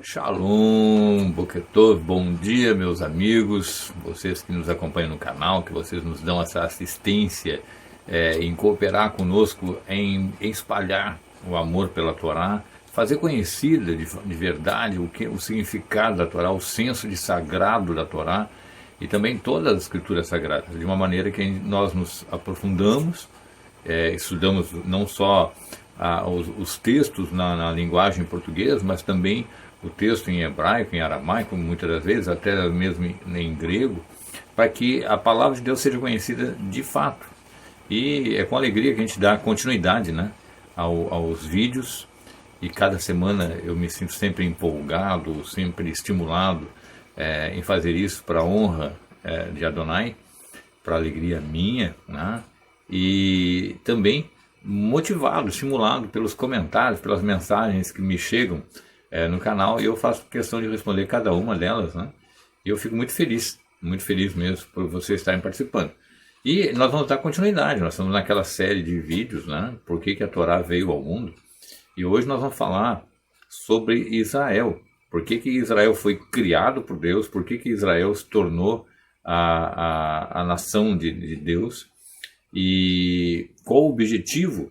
Shalom, Boker Tov, bom dia meus amigos, vocês que nos acompanham no canal, que vocês nos dão essa assistência em cooperar conosco, em espalhar o amor pela Torá, fazer conhecida de verdade o significado da Torá, o senso de sagrado da Torá e também todas as escrituras sagradas, de uma maneira que nós nos aprofundamos, estudamos não só os textos na linguagem portuguesa, mas também o texto em hebraico, em aramaico, muitas das vezes, até mesmo em grego, para que a palavra de Deus seja conhecida de fato. E é com alegria que a gente dá continuidade, né, aos vídeos, e cada semana eu me sinto sempre empolgado, sempre estimulado em fazer isso para a honra de Adonai, para a alegria minha, né, e também motivado, estimulado pelos comentários, pelas mensagens que me chegam no canal, e eu faço questão de responder cada uma delas, né? E eu fico muito feliz mesmo por vocês estarem participando. E nós vamos dar continuidade, nós estamos naquela série de vídeos, né? Por que a Torá veio ao mundo? E hoje nós vamos falar sobre Israel. Por que Israel foi criado por Deus? Por que Israel se tornou a nação de Deus? E qual o objetivo,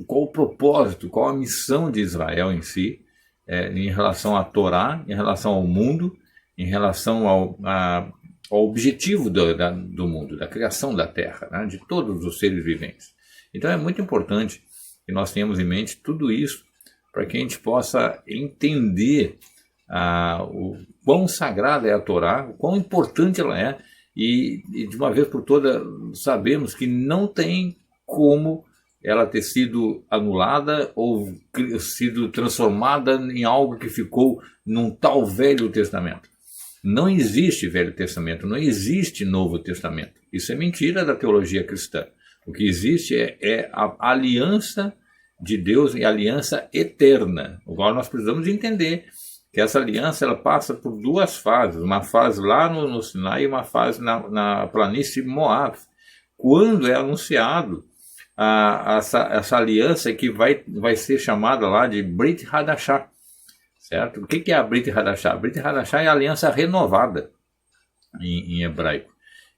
qual o propósito, qual a missão de Israel em si, em relação à Torá, em relação ao mundo, em relação ao objetivo do mundo, da criação da terra, né, de todos os seres viventes. Então é muito importante que nós tenhamos em mente tudo isso para que a gente possa entender o quão sagrada é a Torá, o quão importante ela é, e de uma vez por todas sabemos que não tem como ela ter sido anulada ou sido transformada em algo que ficou num tal Velho Testamento. Não existe Velho Testamento, não existe Novo Testamento. Isso é mentira da teologia cristã. O que existe é a aliança de Deus e a aliança eterna. Agora nós precisamos entender que essa aliança ela passa por duas fases, uma fase lá no Sinai e uma fase na planície Moab. Quando é anunciado essa aliança que vai ser chamada lá de Brit Hadashah, certo? O que é a Brit Hadashah? A Brit Hadashah é a aliança renovada em hebraico.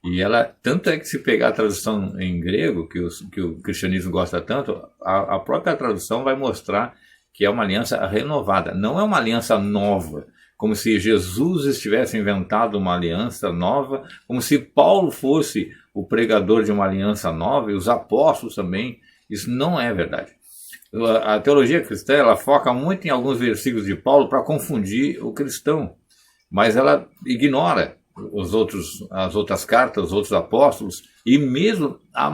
E ela, tanto é que se pegar a tradução em grego, que o cristianismo gosta tanto, a própria tradução vai mostrar que é uma aliança renovada, não é uma aliança nova, como se Jesus estivesse inventado uma aliança nova, como se Paulo fosse o pregador de uma aliança nova, e os apóstolos também. Isso não é verdade. A teologia cristã ela foca muito em alguns versículos de Paulo para confundir o cristão, mas ela ignora as outras cartas, os outros apóstolos, e mesmo a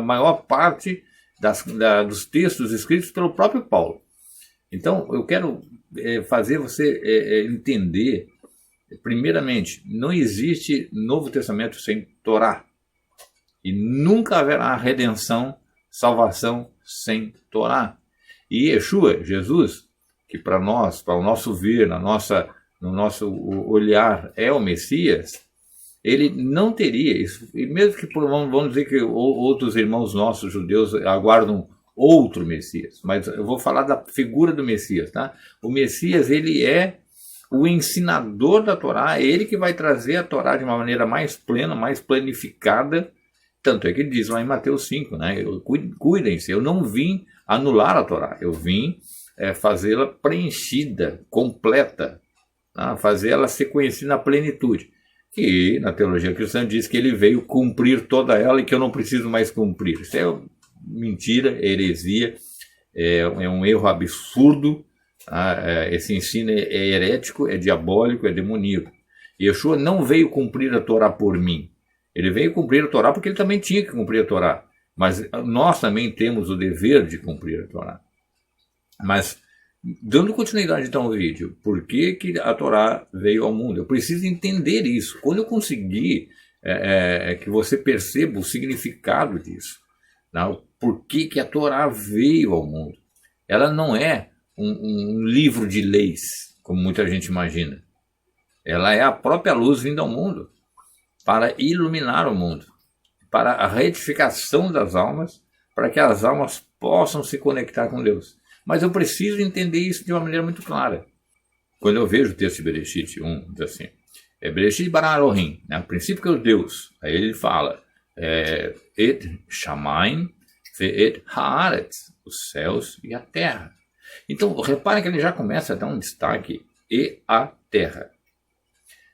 maior parte dos textos escritos pelo próprio Paulo. Então, eu quero fazer você entender, primeiramente, não existe Novo Testamento sem Torá. E nunca haverá redenção, salvação sem Torá. E Yeshua, Jesus, que para nós, para o nosso ver, no nosso olhar, é o Messias, ele não teria isso. E mesmo que, vamos dizer que outros irmãos nossos judeus aguardam outro Messias, mas eu vou falar da figura do Messias, tá? O Messias, ele é o ensinador da Torá, é ele que vai trazer a Torá de uma maneira mais plena, mais planificada, tanto é que ele diz lá em Mateus 5, né? Cuidem-se, eu não vim anular a Torá, eu vim fazê-la preenchida, completa, tá? Fazer ela ser conhecida na plenitude. Que na teologia cristã diz que ele veio cumprir toda ela e que eu não preciso mais cumprir. Isso é mentira, é heresia, é um erro absurdo. Esse ensino é herético, é diabólico, é demoníaco. Yeshua não veio cumprir a Torá por mim. Ele veio cumprir a Torá porque ele também tinha que cumprir a Torá. Mas nós também temos o dever de cumprir a Torá. Mas, dando continuidade então ao vídeo, por que a Torá veio ao mundo? Eu preciso entender isso. Quando eu conseguir que você perceba o significado disso, né? Por que a Torá veio ao mundo? Ela não é um livro de leis, como muita gente imagina. Ela é a própria luz vinda ao mundo, para iluminar o mundo, para a retificação das almas, para que as almas possam se conectar com Deus. Mas eu preciso entender isso de uma maneira muito clara. Quando eu vejo o texto de Bereshit 1, diz assim, Bereshit bara Elohim, né, o princípio que é o Deus. Aí ele fala, et shamayim ve et haaretz, os céus e a terra. Então, repare que ele já começa a dar um destaque, e a terra.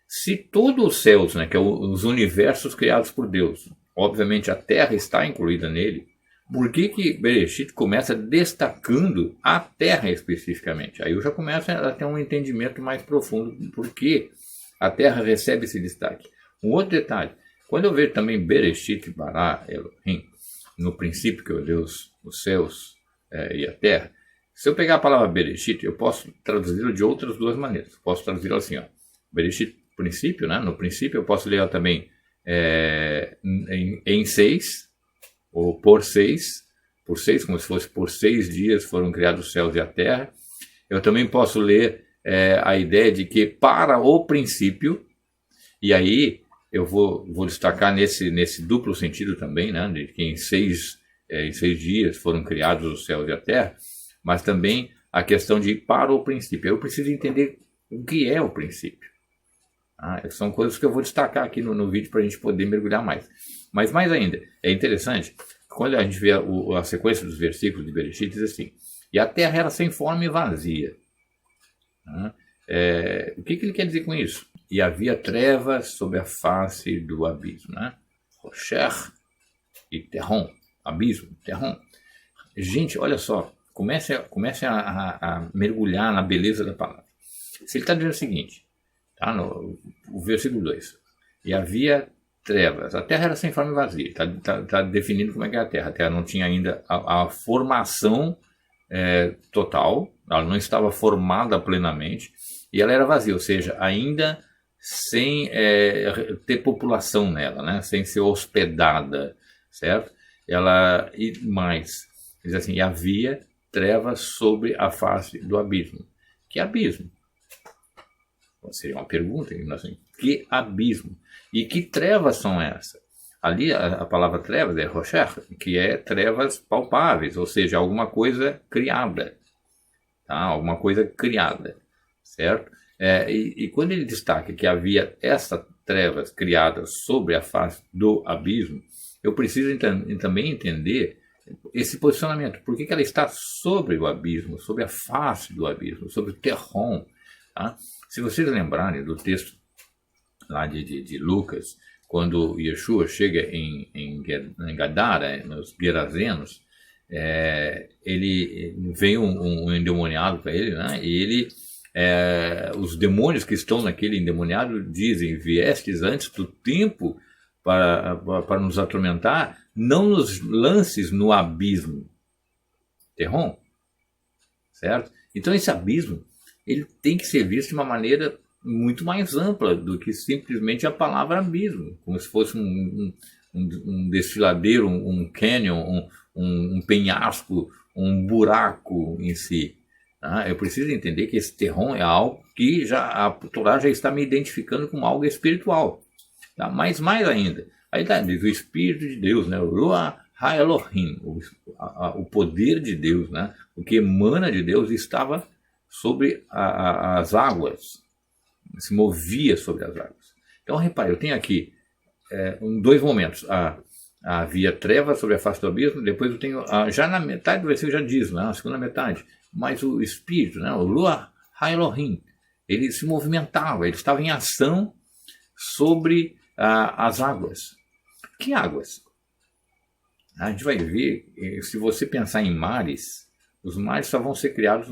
Se todos os céus, né, que é os universos criados por Deus, obviamente a terra está incluída nele, por que Bereshit começa destacando a terra especificamente? Aí eu já começo a ter um entendimento mais profundo do porquê a terra recebe esse destaque. Um outro detalhe, quando eu vejo também Bereshit bara Elohim, no princípio que é o Deus, os céus e a terra, se eu pegar a palavra Bereshit, eu posso traduzi-lo de outras duas maneiras. Posso traduzi-lo assim, ó, Bereshit, princípio, né? No princípio eu posso ler também em 6, ou por 6, como se fosse por 6 dias foram criados os céus e a terra. Eu também posso ler a ideia de que para o princípio, e aí eu vou destacar nesse duplo sentido também, né, de que em 6 dias foram criados os céus e a terra, mas também a questão de para o princípio. Eu preciso entender o que é o princípio. São coisas que eu vou destacar aqui no vídeo para a gente poder mergulhar mais. Mas mais ainda, é interessante, quando a gente vê a sequência dos versículos de Bereshit, diz assim, e a terra era sem forma e vazia. O que ele quer dizer com isso? E havia trevas sobre a face do abismo. Rocher e Terron, abismo, Terron. Gente, olha só, comece a mergulhar na beleza da palavra. Se ele está dizendo o seguinte, o versículo 2, e havia trevas, a terra era sem forma e vazia, está definindo como é que é a terra não tinha ainda a formação total, ela não estava formada plenamente, e ela era vazia, ou seja, ainda sem ter população nela, né? Sem ser hospedada, certo? E mais, diz assim, e havia trevas sobre a face do abismo. Que abismo? Seria uma pergunta, assim, que abismo? E que trevas são essas? Ali a palavra trevas é rocher, que é trevas palpáveis, ou seja, alguma coisa criada. Alguma coisa criada, certo? E quando ele destaca que havia essas trevas criadas sobre a face do abismo, eu preciso também entender esse posicionamento. Por que ela está sobre o abismo, sobre a face do abismo, sobre o terron? Se vocês lembrarem do texto lá de Lucas, quando Yeshua chega em Gadara, nos Gerazenos, ele vem um endemoniado para ele, né? E os demônios que estão naquele endemoniado dizem, viestes antes do tempo para nos atormentar, não nos lances no abismo. Terron? Certo? Então esse abismo, ele tem que ser visto de uma maneira muito mais ampla do que simplesmente a palavra abismo, como se fosse um desfiladeiro, um canyon, um penhasco, um buraco em si. Eu preciso entender que esse terron é algo que a Torá já está me identificando como algo espiritual. Mas mais ainda, aí diz o Espírito de Deus, né? O Ruach HaElohim, o poder de Deus, né? O que emana de Deus estava sobre as águas, se movia sobre as águas. Então, repare, eu tenho aqui 2 momentos. Havia trevas sobre a face do abismo, depois eu tenho, já na metade do versículo já diz, na segunda metade, mas o Espírito, né, o Ruach HaElohim, ele se movimentava, ele estava em ação sobre as águas. Que águas? A gente vai ver, se você pensar em mares, os mares só vão ser criados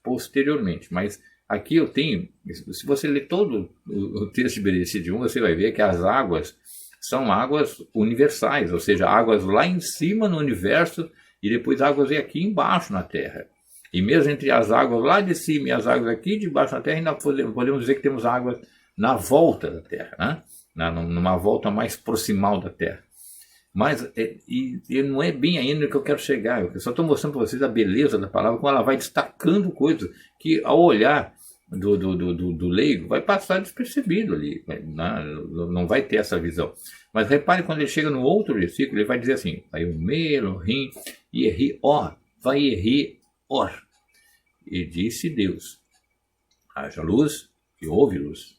posteriormente, mas aqui eu tenho, se você ler todo o texto de Bereshit 1, você vai ver que as águas são águas universais, ou seja, águas lá em cima no universo e depois águas aqui embaixo na Terra. E mesmo entre as águas lá de cima e as águas aqui de baixo na Terra, ainda podemos dizer que temos águas na volta da Terra, né? Numa volta mais proximal da Terra. Mas não é bem ainda o que eu quero chegar. Eu só estou mostrando para vocês a beleza da palavra, como ela vai destacando coisas que, ao olhar do leigo, vai passar despercebido ali. Não vai ter essa visão. Mas repare, quando ele chega no outro versículo, ele vai dizer assim, vai o Elohim, Yehi Or, vai Yehi Or. e disse Deus, haja luz e houve luz.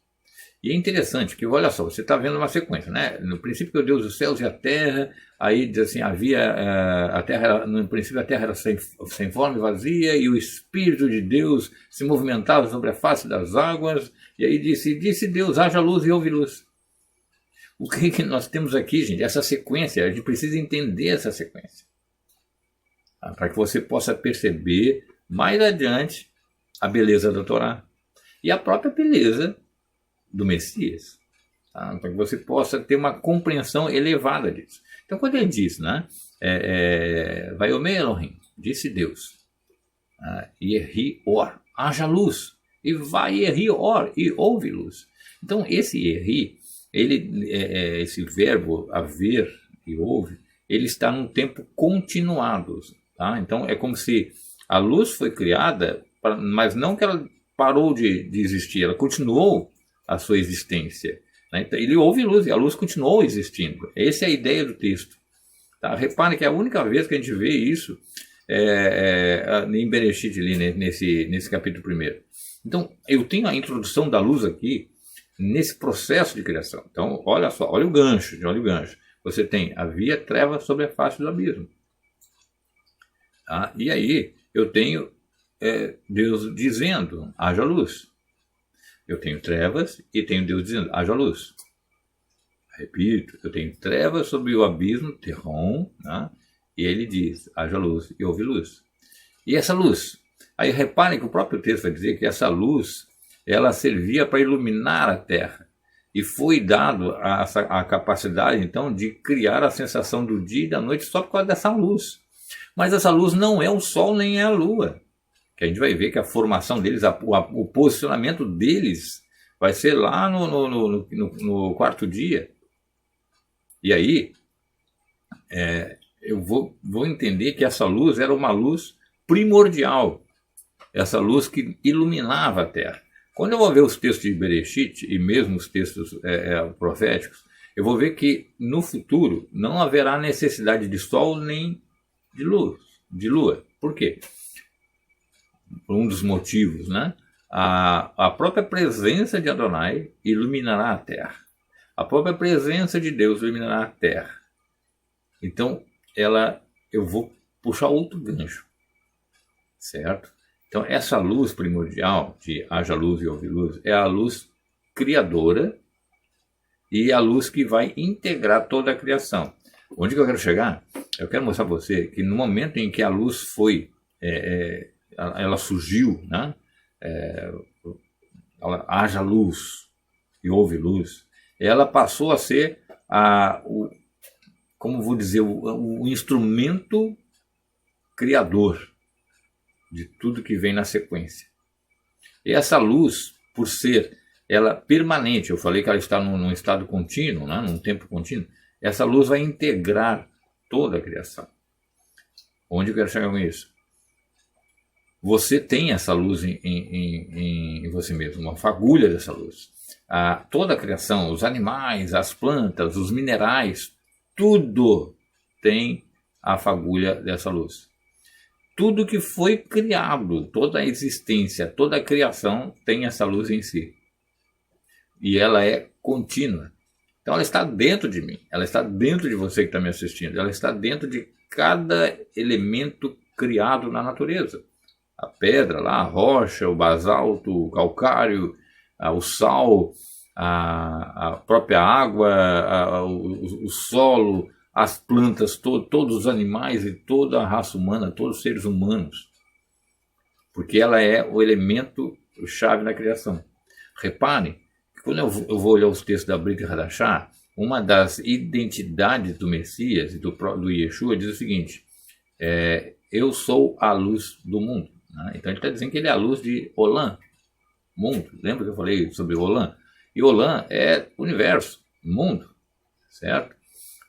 E é interessante, porque olha só, você está vendo uma sequência, né? No princípio criou Deus os céus e a terra, aí diz assim, a terra, no princípio a terra era sem forma e vazia, e o Espírito de Deus se movimentava sobre a face das águas, e aí disse Deus, haja luz e houve luz. O que nós temos aqui, gente? Essa sequência, a gente precisa entender essa sequência, tá? Para que você possa perceber mais adiante a beleza da Torá e a própria beleza do Messias, tá? Para que você possa ter uma compreensão elevada disso. Então, quando ele diz, né, Vaiomer Elohim, disse Deus, Yehi Or, haja luz, e vai Yehi Or, e houve luz. Então, esse Yehi, esse verbo haver e houve, ele está num tempo continuado, tá? Então, é como se a luz foi criada, mas não que ela parou de existir, ela continuou a sua existência, né? Então, ele houve luz e a luz continuou existindo. Essa é a ideia do texto, tá? Repare que a única vez que a gente vê isso em Bereshit, ali, nesse capítulo 1. Então, eu tenho a introdução da luz aqui nesse processo de criação. Então, olha só, olha o gancho. Você tem, havia trevas sobre a face do abismo. Tá? E aí, eu tenho Deus dizendo, haja luz. Eu tenho trevas e tenho Deus dizendo, haja luz. Repito, eu tenho trevas sobre o abismo, Terron, né? E ele diz, haja luz e houve luz. E essa luz, aí reparem que o próprio texto vai dizer que essa luz, ela servia para iluminar a terra. E foi dado a capacidade, então, de criar a sensação do dia e da noite só por causa dessa luz. Mas essa luz não é o sol nem é a lua. Que a gente vai ver que a formação deles, o posicionamento deles vai ser lá no quarto dia. E aí, eu vou entender que essa luz era uma luz primordial. Essa luz que iluminava a terra. Quando eu vou ver os textos de Bereshit, e mesmo os textos proféticos, eu vou ver que no futuro não haverá necessidade de sol nem de lua. Por quê? Por um dos motivos, né? A própria presença de Adonai iluminará a terra. A própria presença de Deus iluminará a terra. Então, eu vou puxar outro gancho, certo? Então, essa luz primordial de haja luz e houve luz é a luz criadora e a luz que vai integrar toda a criação. Onde que eu quero chegar? Eu quero mostrar para você que no momento em que a luz foi, ela surgiu, né? Haja luz e houve luz, ela passou a ser como vou dizer, o instrumento criador de tudo que vem na sequência. E essa luz, por ser ela permanente, eu falei que ela está num estado contínuo, né, num tempo contínuo, essa luz vai integrar toda a criação. Onde eu quero chegar com isso? Você tem essa luz em você mesmo, uma fagulha dessa luz. Toda a criação, os animais, as plantas, os minerais, tudo tem a fagulha dessa luz. Tudo que foi criado, toda a existência, toda a criação tem essa luz em si. E ela é contínua. Então ela está dentro de mim, ela está dentro de você que está me assistindo, ela está dentro de cada elemento criado na natureza. A pedra lá, a rocha, o basalto, o calcário, o sal, a própria água, o solo, as plantas, todos os animais e toda a raça humana, todos os seres humanos. Porque ela é o elemento chave da criação. Reparem, que quando eu vou olhar os textos da Brit Hadashah, uma das identidades do Messias e do Yeshua diz o seguinte, eu sou a luz do mundo. Né? Então ele está dizendo que ele é a luz de Olam, mundo. Lembra que eu falei sobre Olam? E Olam é universo, mundo, certo?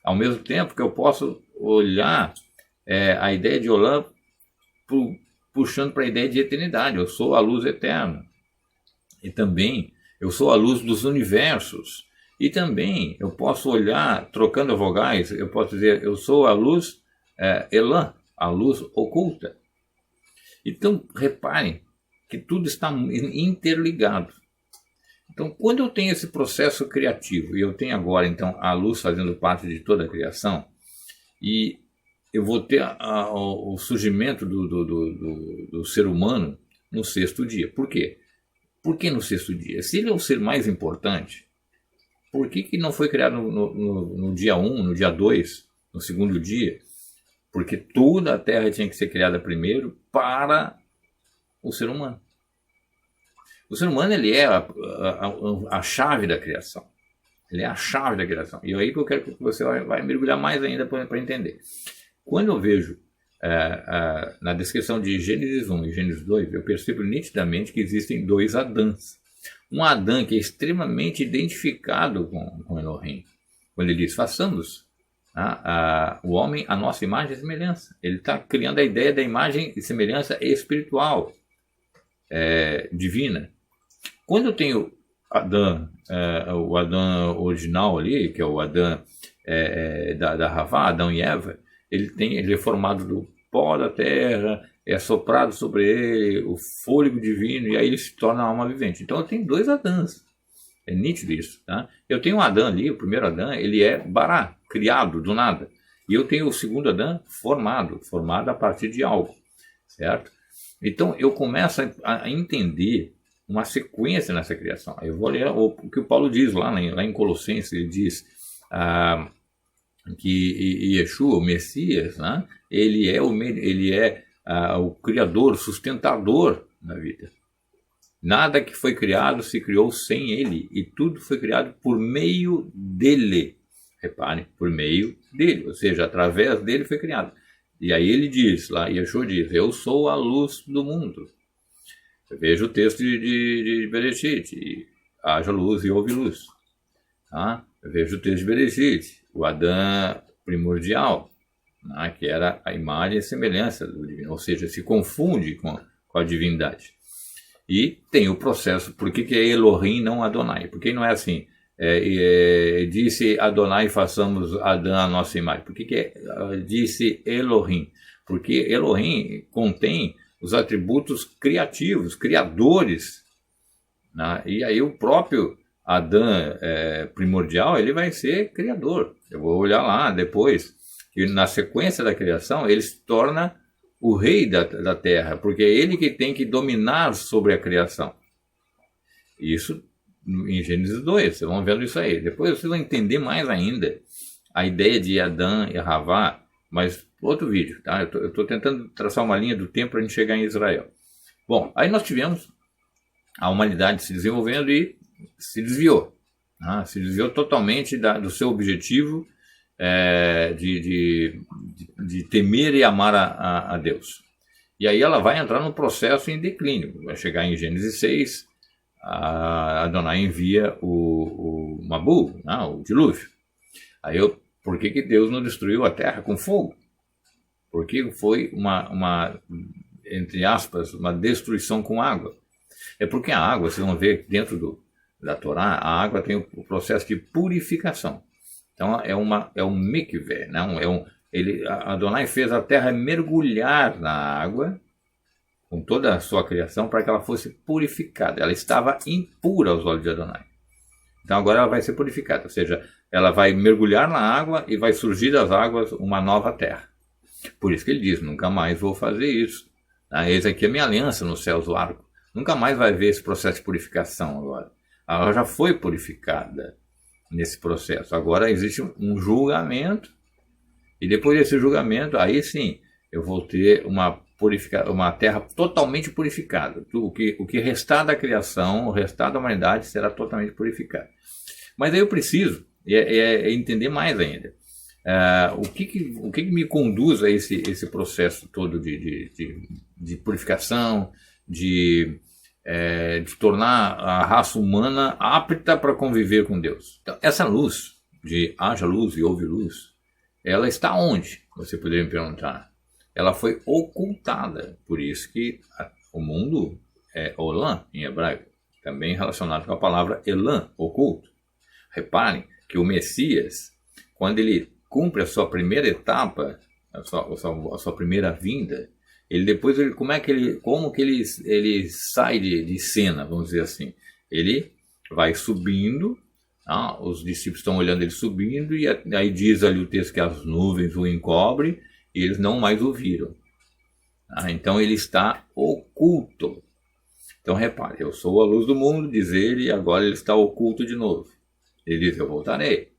Ao mesmo tempo que eu posso olhar a ideia de Olam puxando para a ideia de eternidade. Eu sou a luz eterna. E também eu sou a luz dos universos. E também eu posso olhar, trocando vogais, eu posso dizer, eu sou a luz Elam, a luz oculta. Então, reparem que tudo está interligado. Então, quando eu tenho esse processo criativo, e eu tenho agora, então, a luz fazendo parte de toda a criação, e eu vou ter o surgimento do ser humano no sexto dia. Por quê? Por que no sexto dia? Se ele é o ser mais importante, por que não foi criado no dia 1, no dia 2, no segundo dia? Porque toda a Terra tinha que ser criada primeiro para o ser humano. O ser humano, ele é a chave da criação. Ele é a chave da criação. E é aí que eu quero que você vai mergulhar mais ainda para entender. Quando eu vejo na descrição de Gênesis 1 e Gênesis 2, eu percebo nitidamente que existem dois Adãs. Um Adão que é extremamente identificado com Elohim. Quando ele diz, façamos o homem a nossa imagem e semelhança. Ele está criando a ideia da imagem e semelhança espiritual, divina. Quando eu tenho Adão, o Adão original ali, que é o Adão da Havá, Adão e Eva, ele é formado do pó da terra, é soprado sobre ele o fôlego divino, e aí ele se torna alma vivente. Então eu tenho dois Adãs. É nítido isso. Tá? Eu tenho um Adão ali, o primeiro Adão, ele é bará, criado do nada. E eu tenho o segundo Adão formado a partir de algo. Certo? Então eu começo a entender uma sequência nessa criação. Eu vou ler o que o Paulo diz lá em Colossenses. Ele diz que Yeshua, o Messias, né, ele é o criador, sustentador da vida. Nada que foi criado se criou sem ele, e tudo foi criado por meio dele. Repare, por meio dele, ou seja, através dele foi criado. E aí ele diz, lá Yeshua diz, eu sou a luz do mundo. Veja o texto de Bereshit, haja luz e houve luz. Tá? Veja o texto de Bereshit, o Adão primordial, né, que era a imagem e semelhança do divino, ou seja, se confunde com a divindade. E tem o processo, por que é Elohim não Adonai? Porque não é assim, disse Adonai façamos Adão a nossa imagem. Por que disse Elohim? Porque Elohim contém os atributos criativos, criadores, né? E aí o próprio Adão primordial, ele vai ser criador. Eu vou olhar lá depois, que na sequência da criação, ele se torna o rei da terra, porque é ele que tem que dominar sobre a criação. Isso em Gênesis 2, vocês vão vendo isso aí. Depois vocês vão entender mais ainda a ideia de Adão e Havá, mas outro vídeo, tá? Eu estou tentando traçar uma linha do tempo para a gente chegar em Israel. Bom, aí nós tivemos a humanidade se desenvolvendo e se desviou. Né? Se desviou totalmente do seu objetivo de temer e amar a Deus. E aí ela vai entrar num processo em declínio. Vai chegar em Gênesis 6, a Adonai envia o Mabu, o dilúvio. Aí por que Deus não destruiu a terra com fogo? Porque foi entre aspas, uma destruição com água. É porque a água, vocês vão ver dentro da Torá, a água tem o processo de purificação. Então é um mikveh, Adonai fez a terra mergulhar na água, com toda a sua criação, para que ela fosse purificada. Ela estava impura aos olhos de Adonai. Então agora ela vai ser purificada, ou seja, ela vai mergulhar na água e vai surgir das águas uma nova terra. Por isso que ele diz, nunca mais vou fazer isso. Eis aqui a minha aliança nos céus do arco. Nunca mais vai haver esse processo de purificação agora. Ela já foi purificada nesse processo. Agora existe um julgamento, e depois desse julgamento, aí sim, eu vou ter uma terra totalmente purificada. O que restar da criação, o restar da humanidade será totalmente purificado. Mas aí eu preciso entender mais ainda. O que me conduz a esse processo todo de purificação, de tornar a raça humana apta para conviver com Deus. Então, essa luz, de haja luz e houve luz, ela está onde? Você poderia me perguntar. Ela foi ocultada, por isso que o mundo é Olam em hebraico, também relacionado com a palavra Elam, oculto. Reparem que o Messias, quando ele cumpre a sua primeira etapa, a sua primeira vinda, como que ele sai de cena, vamos dizer assim. Ele vai subindo, os discípulos estão olhando ele subindo, e aí diz ali o texto que as nuvens o encobrem, e eles não mais o viram. Então ele está oculto. Então repare, eu sou a luz do mundo, diz ele, e agora ele está oculto de novo. Ele diz, eu voltarei.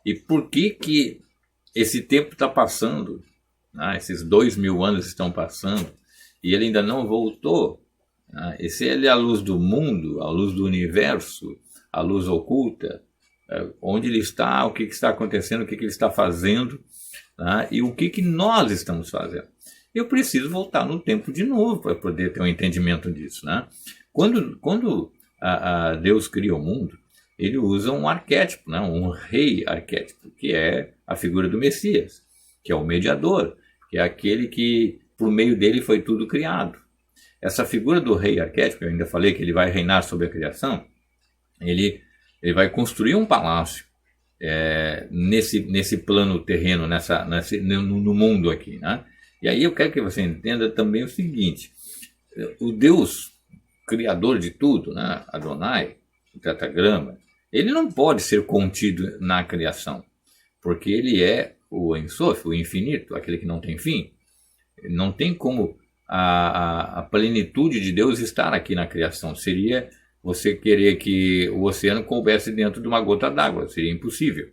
E por que esse tempo está passando? Esses 2000 anos estão passando, e ele ainda não voltou. Se ele é a luz do mundo, a luz do universo, a luz oculta, onde ele está, o que está acontecendo, o que ele está fazendo, e o que nós estamos fazendo. Eu preciso voltar no tempo de novo para poder ter um entendimento disso. Quando Deus cria o mundo, ele usa um arquétipo, um rei arquétipo, que é a figura do Messias, que é o mediador, que é aquele que, por meio dele, foi tudo criado. Essa figura do rei arquétipo, eu ainda falei que ele vai reinar sobre a criação, ele vai construir um palácio nesse plano terreno, no mundo aqui. E aí eu quero que você entenda também o seguinte: o Deus criador de tudo, Adonai, o tetragrama, ele não pode ser contido na criação, porque ele é o Ein Sof, o infinito, aquele que não tem fim. Não tem como a plenitude de Deus estar aqui na criação. Seria você querer que o oceano coubesse dentro de uma gota d'água, seria impossível.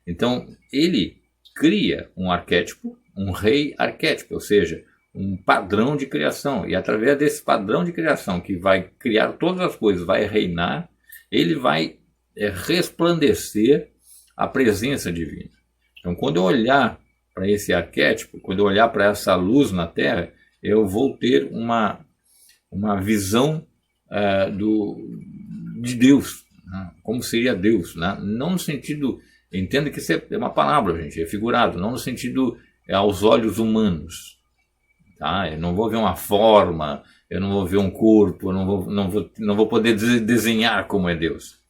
Então ele cria um arquétipo, um rei arquétipo, ou seja, um padrão de criação, e através desse padrão de criação que vai criar todas as coisas, vai reinar, ele vai resplandecer a presença divina. Então, quando eu olhar para esse arquétipo, quando eu olhar para essa luz na Terra, eu vou ter uma visão de Deus, como seria Deus, não no sentido, entenda que isso é uma palavra, gente, é figurado, não no sentido aos olhos humanos. Eu não vou ver uma forma, eu não vou ver um corpo, eu não vou poder desenhar como é Deus.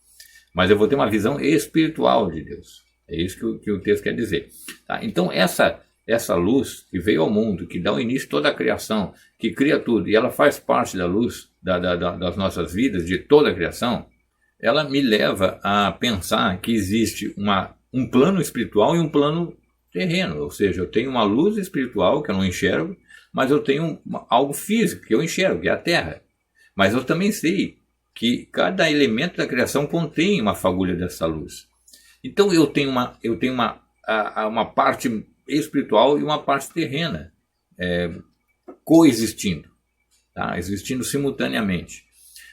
Mas eu vou ter uma visão espiritual de Deus. É isso que o texto quer dizer. Então essa luz que veio ao mundo, que dá o início a toda a criação, que cria tudo, e ela faz parte da luz das nossas vidas, de toda a criação, ela me leva a pensar que existe um plano espiritual e um plano terreno. Ou seja, eu tenho uma luz espiritual que eu não enxergo, mas eu tenho algo físico que eu enxergo, que é a Terra. Mas eu também sei que cada elemento da criação contém uma fagulha dessa luz. Então eu tenho uma parte espiritual e uma parte terrena coexistindo, existindo simultaneamente.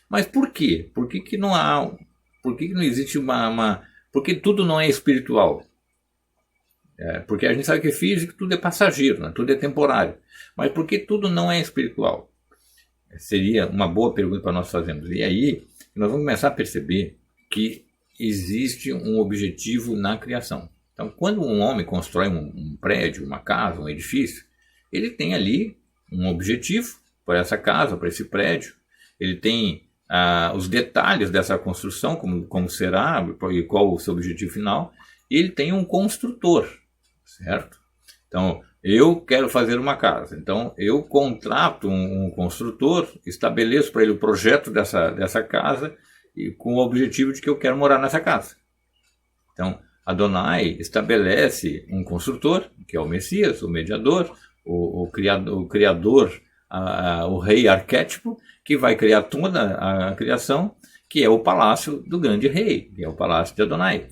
Mas por quê? Por que não existe por que tudo não é espiritual? Porque a gente sabe que físico tudo é passageiro, tudo é temporário. Mas por que tudo não é espiritual? Seria uma boa pergunta para nós fazermos. E aí nós vamos começar a perceber que existe um objetivo na criação. Então, quando um homem constrói um prédio, uma casa, um edifício, ele tem ali um objetivo para essa casa, para esse prédio. Ele tem os detalhes dessa construção, como será e qual o seu objetivo final. E ele tem um construtor, certo? Então, eu quero fazer uma casa. Então, eu contrato um construtor, estabeleço para ele o projeto dessa casa, e com o objetivo de que eu quero morar nessa casa. Então, Adonai estabelece um construtor, que é o Messias, o mediador, o criador, o rei arquétipo, que vai criar toda a criação, que é o palácio do grande rei, que é o palácio de Adonai.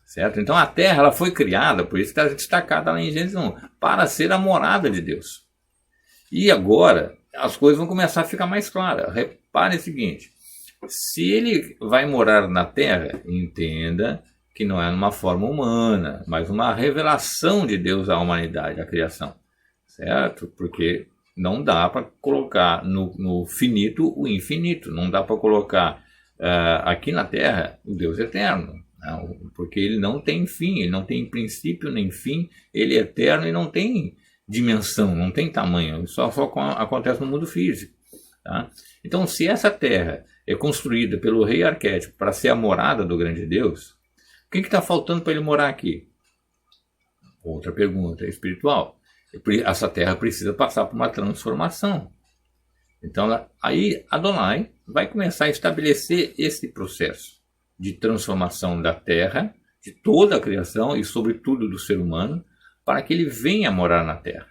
Certo? Então a terra ela foi criada, por isso está destacada lá em Gênesis 1, para ser a morada de Deus. E agora as coisas vão começar a ficar mais claras. Repare o seguinte: se ele vai morar na terra, entenda que não é numa forma humana, mas uma revelação de Deus à humanidade, à criação. Certo? Porque não dá para colocar no finito o infinito, não dá para colocar aqui na terra o Deus eterno. Não, porque ele não tem fim, ele não tem princípio nem fim, ele é eterno e não tem dimensão, não tem tamanho, só acontece no mundo físico. Então, se essa terra é construída pelo rei arquétipo para ser a morada do grande Deus, o que está faltando para ele morar aqui? Outra pergunta espiritual. Essa terra precisa passar por uma transformação. Então, aí Adonai vai começar a estabelecer esse processo de transformação da terra, de toda a criação e, sobretudo, do ser humano, para que ele venha morar na terra.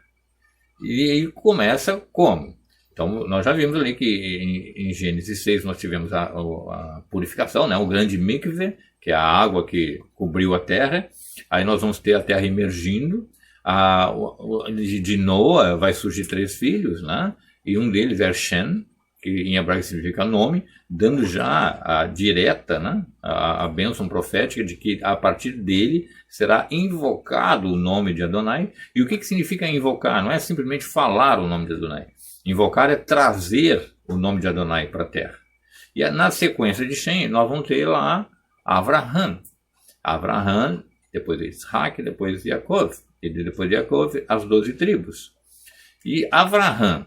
E aí começa como? Então, nós já vimos ali que em Gênesis 6 nós tivemos a purificação, né? O grande mikve, que é a água que cobriu a terra. Aí nós vamos ter a terra emergindo. De Noa vai surgir 3 filhos, né? E um deles é Shem, que em hebraico significa nome, dando já a direta, né? a bênção profética de que a partir dele será invocado o nome de Adonai. E o que significa invocar? Não é simplesmente falar o nome de Adonai. Invocar é trazer o nome de Adonai para a terra. E na sequência de Shem, nós vamos ter lá Avraham. Avraham, depois de Isaac, depois de Yaakov. E depois de Yaakov, as 12 tribos. E Avraham,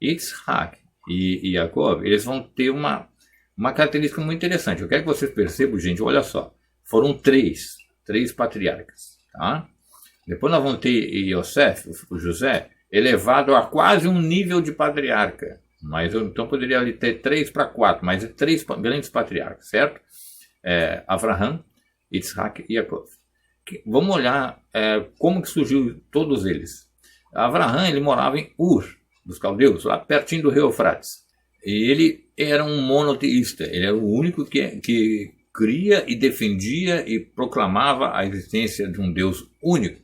Isaac e Yaakov, eles vão ter uma característica muito interessante. Eu quero que vocês percebam, gente, olha só. Foram três patriarcas. Tá? Depois nós vamos ter Yosef, o José, elevado a quase um nível de patriarca. Mas então poderia ali ter 3 para 4, mas 3 grandes patriarcas, certo? Avraham, Isaac e Yaakov. Vamos olhar como que surgiu todos eles. Avraham, ele morava em Ur, dos caldeus, lá pertinho do rio Eufrates. E ele era um monoteísta, ele era o único que cria e defendia e proclamava a existência de um Deus único.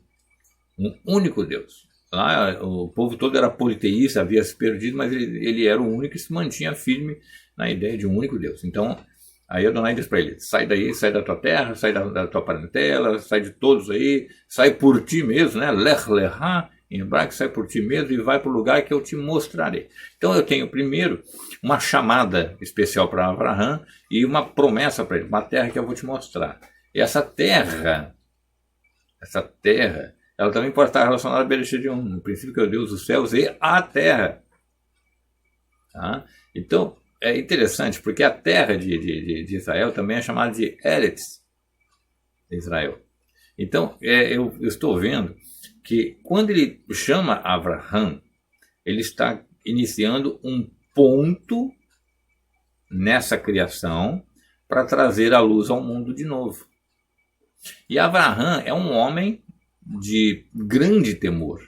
Um único Deus. Lá o povo todo era politeísta, havia se perdido, mas ele era o único que se mantinha firme na ideia de um único Deus. Então, aí Adonai diz para ele, sai daí, sai da tua terra, sai da tua parentela, sai de todos aí, sai por ti mesmo, né? Lech lecha, em hebraico, sai por ti mesmo e vai para o lugar que eu te mostrarei. Então eu tenho primeiro uma chamada especial para Avraham e uma promessa para ele, uma terra que eu vou te mostrar. E essa terra, ela também pode estar relacionada a Bereshit 1, no princípio que é o Deus dos céus e a terra. Tá? Então, é interessante, porque a terra de Israel também é chamada de Eretz Israel. Então, eu estou vendo que quando ele chama Avraham, ele está iniciando um ponto nessa criação para trazer a luz ao mundo de novo. E Avraham é um homem de grande temor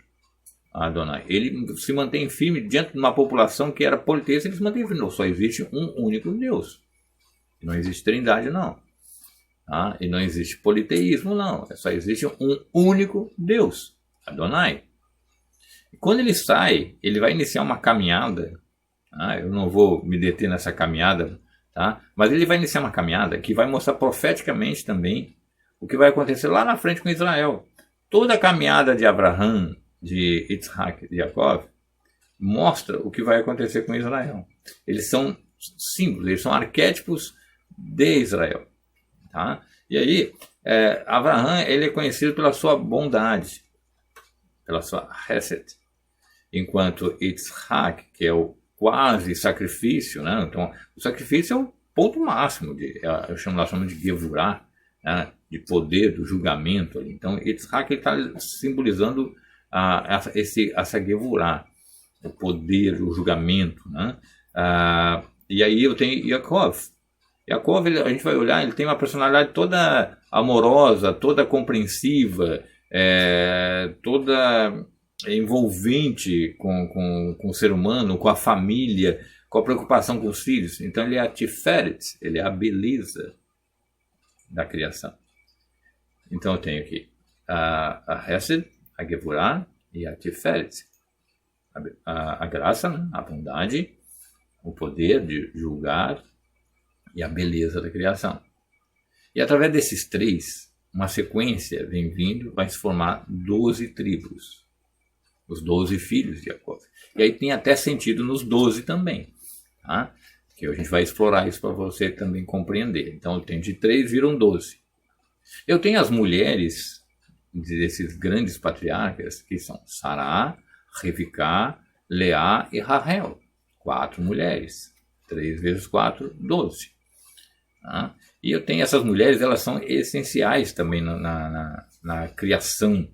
a Adonai. Ele se mantém firme diante de uma população que era politeísta, ele se mantém firme. Não, só existe um único Deus. Não existe trindade, não. Tá? E não existe politeísmo, não. Só existe um único Deus, Adonai. E quando ele sai, ele vai iniciar uma caminhada. Tá? Eu não vou me deter nessa caminhada, tá? Mas ele vai iniciar uma caminhada que vai mostrar profeticamente também o que vai acontecer lá na frente com Israel. Toda a caminhada de Avraham, de Isaac e Yaakov mostra o que vai acontecer com Israel. Eles são símbolos, eles são arquétipos de Israel. Tá? E aí, Avraham, ele é conhecido pela sua bondade, pela sua Hesed, enquanto Isaac, que é o quase sacrifício, né? Então, o sacrifício é o ponto máximo, eu chamo de Gevurah, né? De poder, do julgamento. Então, Isaac está simbolizando essa Gevurah, o poder, o julgamento. Né? E aí eu tenho Yaakov. Yaakov, a gente vai olhar, ele tem uma personalidade toda amorosa, toda compreensiva, toda envolvente com o ser humano, com a família, com a preocupação com os filhos. Então ele é a Tiferet, ele é a beleza da criação. Então eu tenho aqui a Hesed, a Gevurah e a Tiferet. A graça, né? A bondade, o poder de julgar e a beleza da criação. E através desses 3, uma sequência vem vindo, vai se formar 12 tribos. Os 12 filhos de Jacob. E aí tem até sentido nos 12 também. Tá? Que a gente vai explorar isso para você também compreender. Então eu tenho de 3, viram 12. Eu tenho as mulheres desses grandes patriarcas, que são Sará, Rivicá, Leá e Rahel. 4 mulheres. 3 vezes 4, 12. Tá? E eu tenho essas mulheres, elas são essenciais também na criação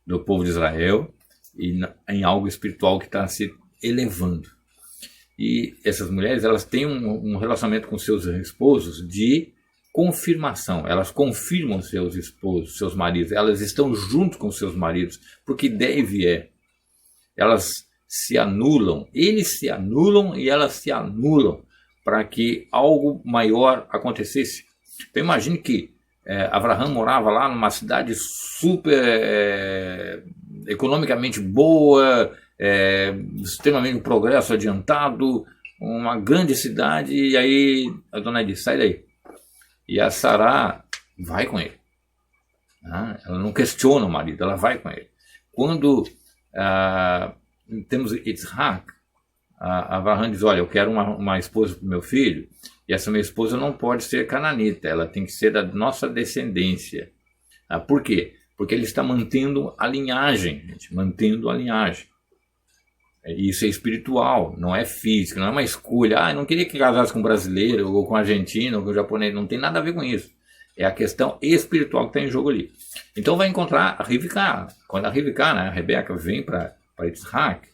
do povo de Israel. e em algo espiritual que está se elevando. E essas mulheres, elas têm um relacionamento com seus esposos de confirmação. Elas confirmam seus esposos, seus maridos. Elas estão junto com seus maridos, porque deve é. Elas se anulam, eles se anulam e elas se anulam para que algo maior acontecesse. Então imagine que Abraão morava lá numa cidade super economicamente boa, extremamente um progresso adiantado, uma grande cidade, e aí a dona diz, sai daí. E a Sará vai com ele. Ela não questiona o marido, ela vai com ele. Quando temos Yitzhak, Abraão diz, olha, eu quero uma esposa para o meu filho, e essa minha esposa não pode ser cananita, ela tem que ser da nossa descendência. Por quê? Porque ele está mantendo a linhagem, gente, mantendo a linhagem. Isso é espiritual, não é físico, não é uma escolha. Eu não queria que casasse com um brasileiro, ou com um argentino, ou com um japonês, não tem nada a ver com isso. É a questão espiritual que está em jogo ali. Então vai encontrar a Rivká. Quando a Rivká, né, a Rebeca, vem para Yitzhak,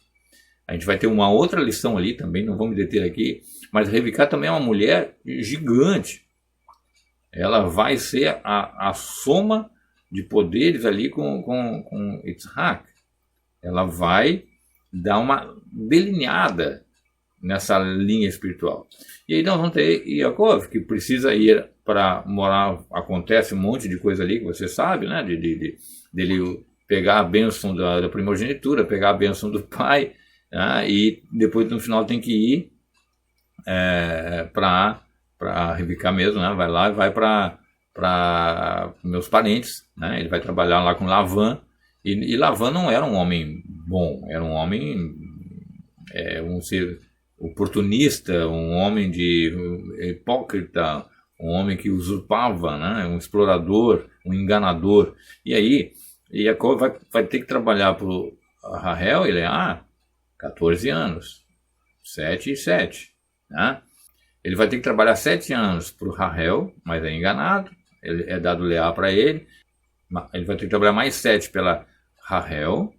a gente vai ter uma outra lição ali também, não vamos me deter aqui, mas a Rivká também é uma mulher gigante. Ela vai ser a soma de poderes ali com Yitzhak. Ela vai dar uma delineada nessa linha espiritual. E aí nós vamos ter Yaakov, que precisa ir para morar, acontece um monte de coisa ali que você sabe, né? Dele pegar a bênção da primogenitura, pegar a bênção do pai, né? E depois no final tem que ir para Rivká mesmo, né? Vai lá e vai para meus parentes, né? Ele vai trabalhar lá com Lavan, e Lavan não era um homem bom, era um homem um ser oportunista, um homem hipócrita, um homem que usurpava, né? Um explorador, um enganador. E aí Jacob vai ter que trabalhar para Rahel e Leá 14 anos, 7 e 7, né? Ele vai ter que trabalhar 7 anos para o Rahel, mas é enganado, ele é dado Leá para ele. Ele vai ter que trabalhar mais 7 pela Rahel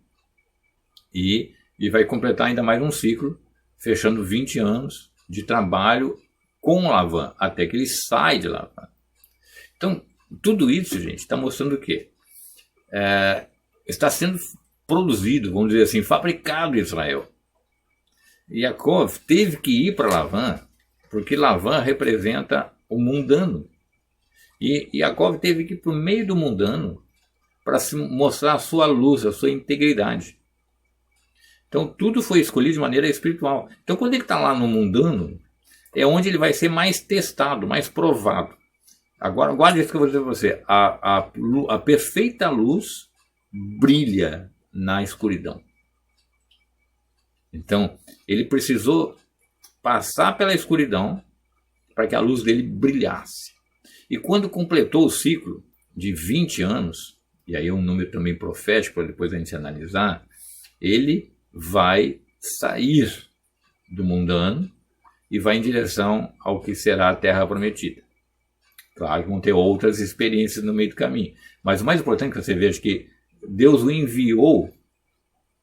e vai completar ainda mais um ciclo, fechando 20 anos de trabalho com Lavan, até que ele sai de Lavan. Então, tudo isso, gente, está mostrando o quê? Está sendo produzido, vamos dizer assim, fabricado em Israel. Yaakov teve que ir para Lavan, porque Lavan representa o mundano. E Yaakov teve que ir para o meio do mundano para mostrar a sua luz, a sua integridade. Então tudo foi escolhido de maneira espiritual. Então quando ele está lá no mundano, é onde ele vai ser mais testado, mais provado. Agora, guarde isso que eu vou dizer para você. A perfeita luz brilha na escuridão. Então, ele precisou passar pela escuridão para que a luz dele brilhasse. E quando completou o ciclo de 20 anos, e aí é um número também profético para depois a gente analisar, ele vai sair do mundano e vai em direção ao que será a terra prometida. Claro que vão ter outras experiências no meio do caminho, mas o mais importante é que você veja que Deus o enviou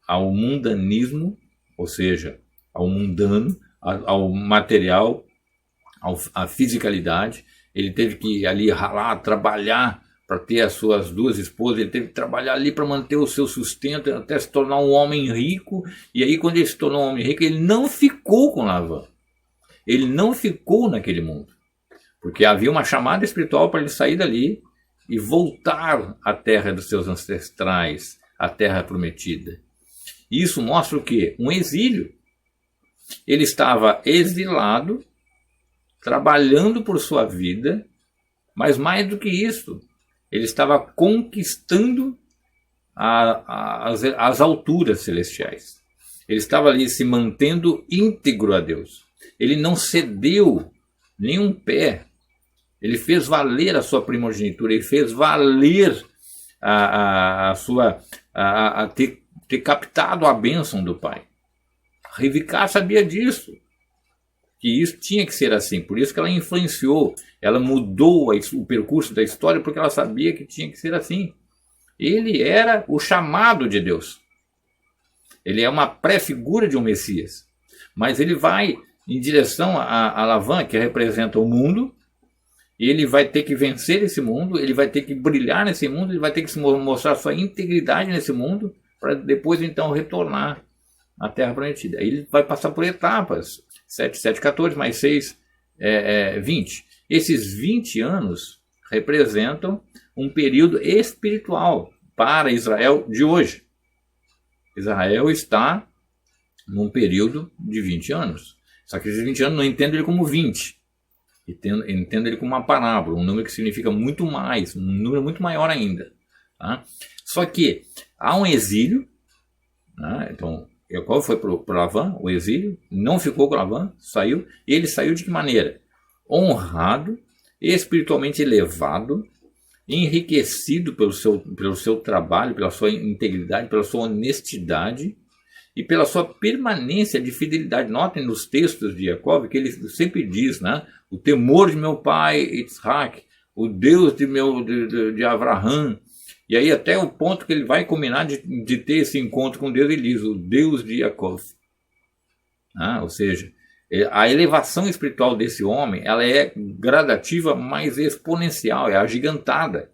ao mundanismo, ou seja, ao mundano, ao material, à fisicalidade. Ele teve que ir ali ralar, trabalhar para ter as suas 2 esposas, ele teve que trabalhar ali para manter o seu sustento, até se tornar um homem rico. E aí quando ele se tornou um homem rico, ele não ficou com Lavan. Ele não ficou naquele mundo, porque havia uma chamada espiritual para ele sair dali e voltar à terra dos seus ancestrais, à terra prometida. Isso mostra o quê? Um exílio. Ele estava exilado, trabalhando por sua vida, mas mais do que isso, ele estava conquistando as alturas celestiais. Ele estava ali se mantendo íntegro a Deus. Ele não cedeu nem um pé. Ele fez valer a sua primogenitura, ele fez valer ter captado a bênção do pai. Rivká sabia disso, que isso tinha que ser assim, por isso que ela influenciou, ela mudou o percurso da história, porque ela sabia que tinha que ser assim. Ele era o chamado de Deus. Ele é uma pré-figura de um Messias. Mas ele vai em direção a Lavan, que representa o mundo, e ele vai ter que vencer esse mundo, ele vai ter que brilhar nesse mundo, ele vai ter que mostrar sua integridade nesse mundo, para depois então retornar à Terra Prometida. Aí ele vai passar por etapas, 7, 7, 14, mais 6, 20. Esses 20 anos representam um período espiritual para Israel de hoje. Israel está num período de 20 anos. Só que esses 20 anos não entendo ele como 20. Entendo ele como uma parábola, um número que significa muito mais, um número muito maior ainda. Tá? Só que há um exílio, né? Então Jacó foi para Lavan, o exílio, não ficou com Lavan, saiu, e ele saiu de que maneira? Honrado, espiritualmente elevado, enriquecido pelo seu trabalho, pela sua integridade, pela sua honestidade e pela sua permanência de fidelidade. Notem nos textos de Jacó que ele sempre diz, né? O temor de meu pai Isaac, o Deus de Abraão. E aí até o ponto que ele vai combinar de ter esse encontro com Deus, ele diz, o Deus de Jacó. Ou seja, a elevação espiritual desse homem, ela é gradativa, mas exponencial, é agigantada.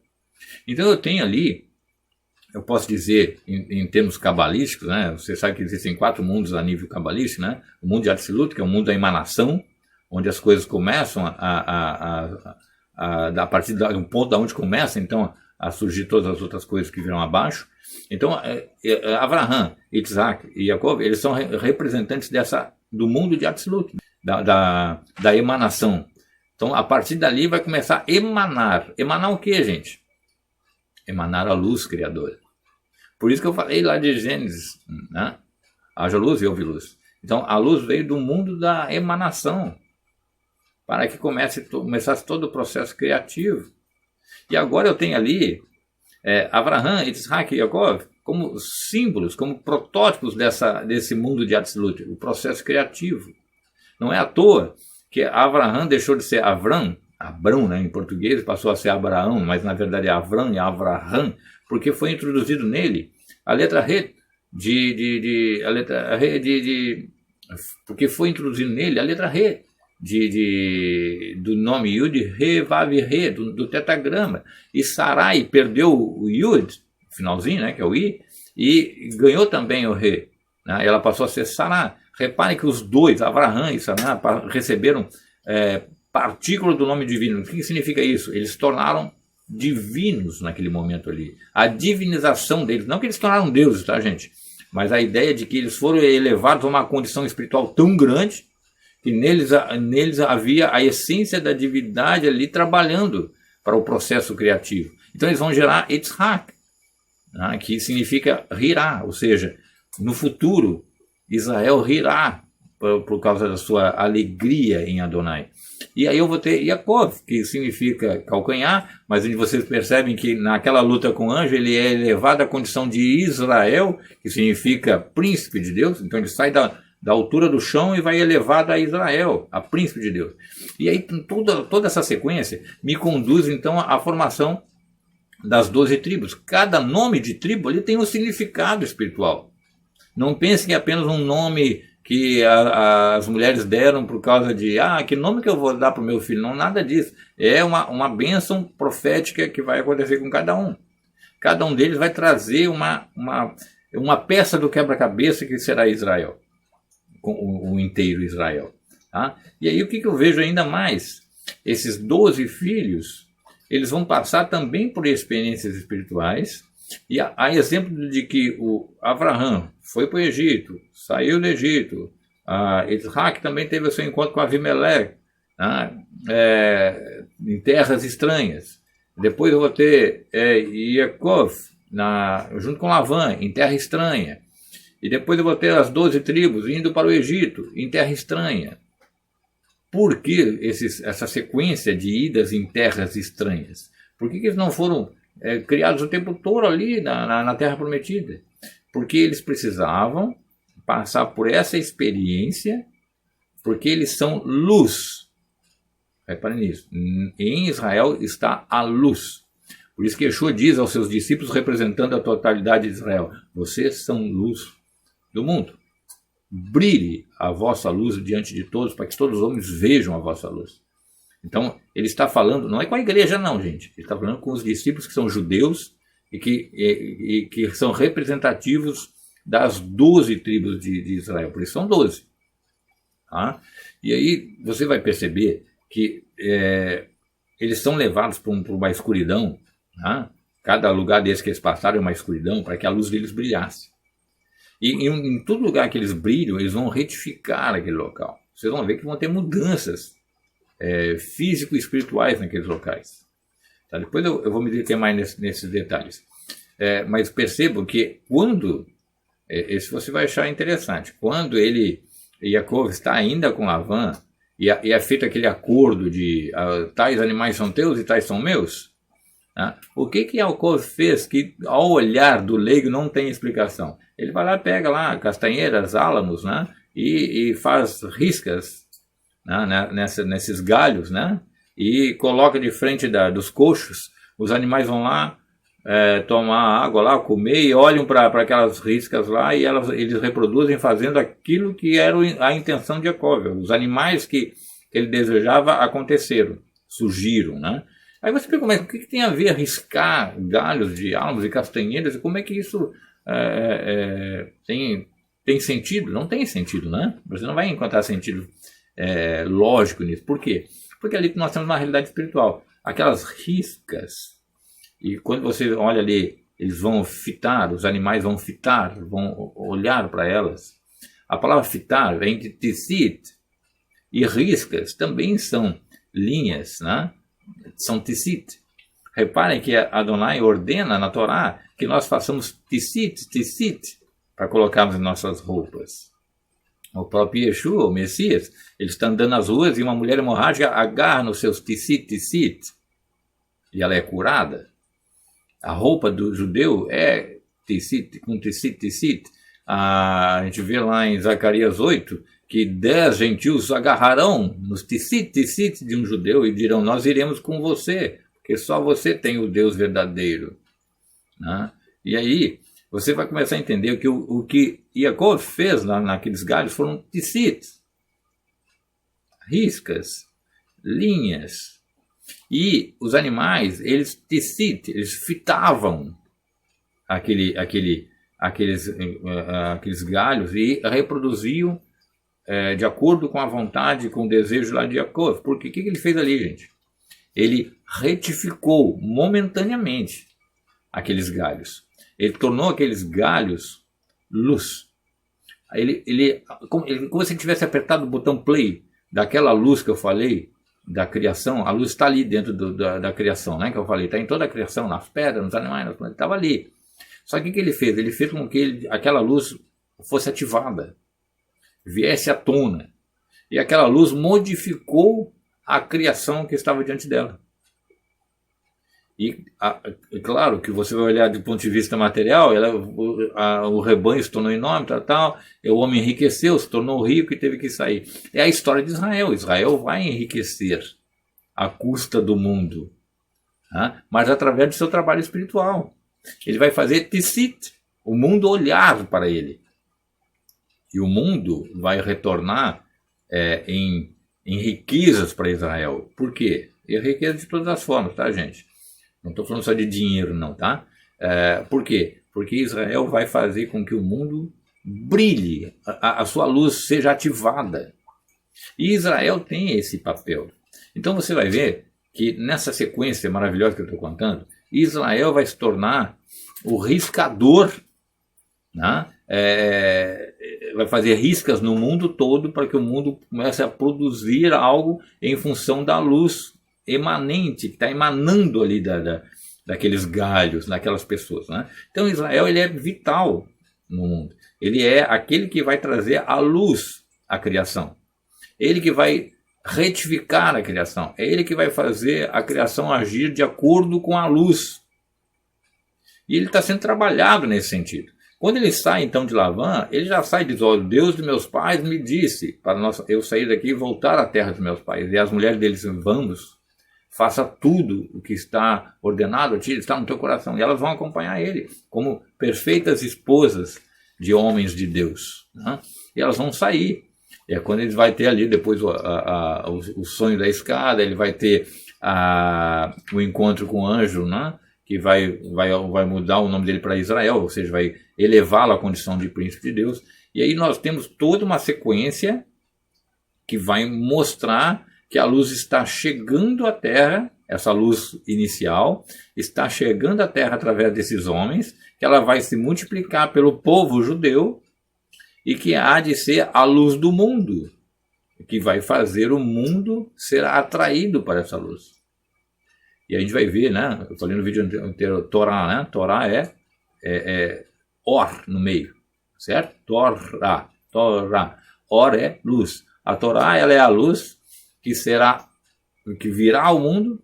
Então eu tenho ali, eu posso dizer, em termos cabalísticos, né? Você sabe que existem 4 mundos a nível cabalístico, né? O mundo de Atzilut, que é o mundo da emanação, onde as coisas começam a partir do ponto da onde começa, então, a surgir todas as outras coisas que virão abaixo. Então, Abraham, Isaac e Jacob, eles são representantes do mundo de Atzilut, da emanação. Então, a partir dali vai começar a emanar. Emanar o que, gente? Emanar a luz criadora. Por isso que eu falei lá de Gênesis, né? Haja luz e houve luz. Então, a luz veio do mundo da emanação, para que começasse todo o processo criativo. E agora eu tenho ali Abraham, Isaac e Jacob como símbolos, como protótipos desse mundo de Atzilut, o processo criativo. Não é à toa que Abraham deixou de ser Abrão, né, em português, passou a ser Abraão, mas na verdade é Abrão e Abraham, porque foi introduzido nele a letra Re porque foi introduzido nele a letra Re do nome Yud, Re, Vav, Re, do tetagrama. E Sarai perdeu o Yud, finalzinho, né, que é o I, e ganhou também o Re. Né, ela passou a ser Sará. Reparem que os dois, Abraham e Sará, receberam partícula do nome divino. O que significa isso? Eles se tornaram divinos naquele momento ali. A divinização deles, não que eles se tornaram deuses, tá, gente? Mas a ideia de que eles foram elevados a uma condição espiritual tão grande que neles havia a essência da divindade ali trabalhando para o processo criativo. Então eles vão gerar Yitzhak, né, que significa rirá, ou seja, no futuro Israel rirá por causa da sua alegria em Adonai. E aí eu vou ter Yaakov, que significa calcanhar, mas vocês percebem que naquela luta com o anjo ele é elevado à condição de Israel, que significa príncipe de Deus. Então ele sai da altura do chão e vai elevado a Israel, a príncipe de Deus. E aí toda essa sequência me conduz então à formação das 12 tribos. Cada nome de tribo ali tem um significado espiritual. Não pensem que é apenas um nome que as mulheres deram por causa de que nome que eu vou dar para o meu filho. Não, nada disso. É uma bênção profética que vai acontecer com cada um. Cada um deles vai trazer uma peça do quebra-cabeça que será Israel, com o inteiro Israel. Tá? E aí o que eu vejo ainda mais? Esses 12 filhos, eles vão passar também por experiências espirituais. E há exemplo de que o Abraham foi para o Egito, saiu do Egito. Isaac também teve o seu encontro com Avimeleque, em terras estranhas. Depois eu vou ter Yaakov junto com Lavan, em terra estranha. E depois eu vou ter as 12 tribos indo para o Egito, em terra estranha. Por que essa sequência de idas em terras estranhas? Por que eles não foram criados o tempo todo ali na Terra Prometida? Porque eles precisavam passar por essa experiência, porque eles são luz. Reparem nisso. Em Israel está a luz. Por isso que Yeshua diz aos seus discípulos, representando a totalidade de Israel: vocês são luz do mundo. Brilhe a vossa luz diante de todos, para que todos os homens vejam a vossa luz. Então, ele está falando, não é com a igreja não, gente, ele está falando com os discípulos que são judeus e que são representativos das 12 tribos de Israel, por isso são 12. Tá? E aí você vai perceber que eles são levados para uma escuridão, tá? Cada lugar desse que eles passaram é uma escuridão, para que a luz deles brilhasse. E em todo lugar que eles brilham, eles vão retificar aquele local. Vocês vão ver que vão ter mudanças físico-espirituais naqueles locais. Tá? Depois eu vou me deter mais nesses detalhes. Mas percebam que quando, esse você vai achar interessante, quando Yaakov está ainda com Labã, e é feito aquele acordo de tais animais são teus e tais são meus, tá? O que Yaakov fez que ao olhar do leigo não tem explicação? Ele vai lá, pega lá castanheiras, álamos, né? e faz riscas, né? nesses galhos, né? E coloca de frente dos coxos, os animais vão lá tomar água lá, comer, e olham para aquelas riscas lá, e eles reproduzem fazendo aquilo que era a intenção de Yaakov. Os animais que ele desejava aconteceram, surgiram, né? Aí você pergunta, mas o que tem a ver riscar galhos de álamos e castanheiras, e como é que isso tem sentido? Não tem sentido, né? Você não vai encontrar sentido lógico nisso. Por quê? Porque ali nós temos uma realidade espiritual. Aquelas riscas, e quando você olha ali, eles vão fitar, os animais vão fitar, vão olhar para elas. A palavra fitar vem de tzitzit, e riscas também são linhas, né? São tzitzit. Reparem que Adonai ordena na Torá que nós façamos tzitzit, para colocarmos em nossas roupas. O próprio Yeshua, o Messias, ele está andando nas ruas e uma mulher hemorrágica agarra nos seus tzitzit, e ela é curada. A roupa do judeu é tzitzit, com tzitzit. A gente vê lá em Zacarias 8 que 10 gentios agarrarão nos tzitzit de um judeu e dirão, nós iremos com você, porque só você tem o Deus verdadeiro. Né? E aí você vai começar a entender que o que Yaakov fez naqueles galhos foram tzitzit, riscas, linhas. E os animais, eles fitavam aqueles galhos e reproduziam de acordo com a vontade, com o desejo lá de Yaakov. Porque o que ele fez ali, gente? Ele retificou momentaneamente aqueles galhos. Ele tornou aqueles galhos luz. Como se ele tivesse apertado o botão play daquela luz que eu falei, da criação. A luz está ali dentro da criação, né? Que eu falei, está em toda a criação, nas pedras, nos animais, estava ali. Só que o que ele fez? Ele fez com que aquela luz fosse ativada, viesse à tona. E aquela luz modificou a criação que estava diante dela. E é claro que você vai olhar do ponto de vista material, o rebanho se tornou enorme, o homem enriqueceu, se tornou rico e teve que sair. É a história de Israel. Israel vai enriquecer à custa do mundo, tá? Mas através do seu trabalho espiritual. Ele vai fazer tzitzit, o mundo olhar para ele. E o mundo vai retornar em riquezas para Israel. Por quê? E riqueza de todas as formas, tá, gente? Não estou falando só de dinheiro, não, tá? Por quê? Porque Israel vai fazer com que o mundo brilhe, a sua luz seja ativada. E Israel tem esse papel. Então você vai ver que nessa sequência maravilhosa que eu estou contando, Israel vai se tornar o riscador, né? Vai fazer riscas no mundo todo para que o mundo comece a produzir algo em função da luz emanente, que está emanando ali daqueles galhos, daquelas pessoas, né? Então Israel, ele é vital no mundo. Ele é aquele que vai trazer a luz à criação. Ele que vai retificar a criação. É ele que vai fazer a criação agir de acordo com a luz. E ele está sendo trabalhado nesse sentido. Quando ele sai então de Labã, ele já sai e diz, o Deus de meus pais me disse para eu sair daqui e voltar à terra dos meus pais. E as mulheres deles, vamos, faça tudo o que está ordenado a ti, está no teu coração. E elas vão acompanhar ele como perfeitas esposas de homens de Deus, né? E elas vão sair. É quando ele vai ter ali depois o sonho da escada, ele vai ter o encontro com o anjo, né? Que vai mudar o nome dele para Israel, ou seja, vai elevá-lo à condição de príncipe de Deus. E aí nós temos toda uma sequência que vai mostrar que a luz está chegando à Terra, essa luz inicial, está chegando à Terra através desses homens, que ela vai se multiplicar pelo povo judeu e que há de ser a luz do mundo, que vai fazer o mundo ser atraído para essa luz. E a gente vai ver, né? Eu falei no vídeo inteiro, Torá, né? Torá é Or no meio, certo? Torá. Or é luz. A Torá, ela é a luz que virá ao mundo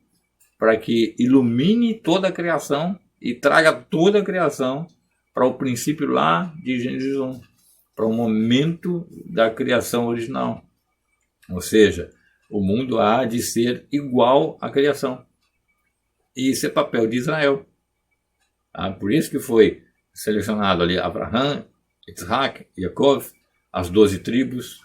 para que ilumine toda a criação e traga toda a criação para o princípio lá de Gênesis 1, para o momento da criação original. Ou seja, o mundo há de ser igual à criação. E esse é papel de Israel. Por isso que foi selecionado ali Abraham, Isaac, Jacob, as 12 tribos.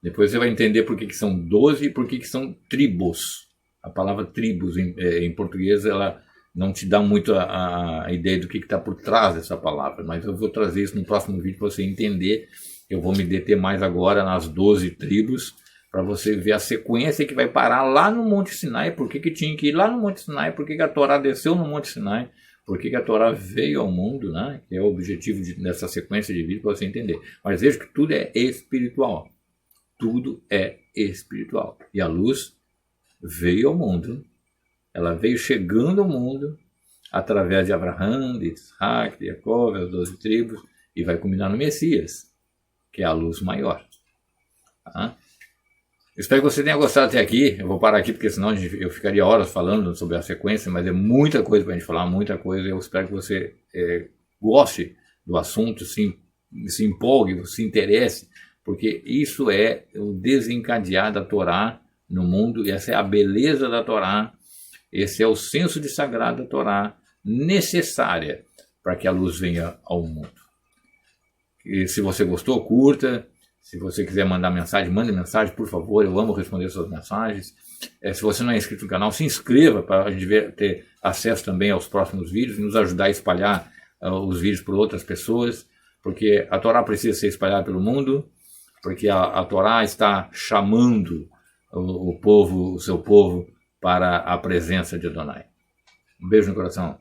Depois você vai entender por que são 12 e por que são tribos. A palavra tribos em português ela não te dá muito a ideia do que está por trás dessa palavra, mas eu vou trazer isso no próximo vídeo para você entender. Eu vou me deter mais agora nas 12 tribos, para você ver a sequência que vai parar lá no Monte Sinai, por que tinha que ir lá no Monte Sinai, por que a Torá desceu no Monte Sinai, por que a Torá veio ao mundo, né? Que é o objetivo dessa sequência de vídeo para você entender. Mas veja que tudo é espiritual. Tudo é espiritual. E a luz veio ao mundo, ela veio chegando ao mundo através de Abraham, de Isaac, de Jacob, as 12 tribos, e vai culminar no Messias, que é a luz maior. Tá? Espero que você tenha gostado até aqui. Eu vou parar aqui porque senão eu ficaria horas falando sobre a sequência, mas é muita coisa para a gente falar, muita coisa. Eu espero que você goste do assunto, se empolgue, se interesse, porque isso é o desencadear da Torá no mundo, e essa é a beleza da Torá, esse é o senso de sagrado da Torá necessária para que a luz venha ao mundo. E se você gostou, curta. Se você quiser mandar mensagem, mande mensagem, por favor. Eu amo responder suas mensagens. Se você não é inscrito no canal, se inscreva para a gente ter acesso também aos próximos vídeos e nos ajudar a espalhar os vídeos para outras pessoas, porque a Torá precisa ser espalhada pelo mundo, porque a Torá está chamando o seu povo para a presença de Adonai. Um beijo no coração.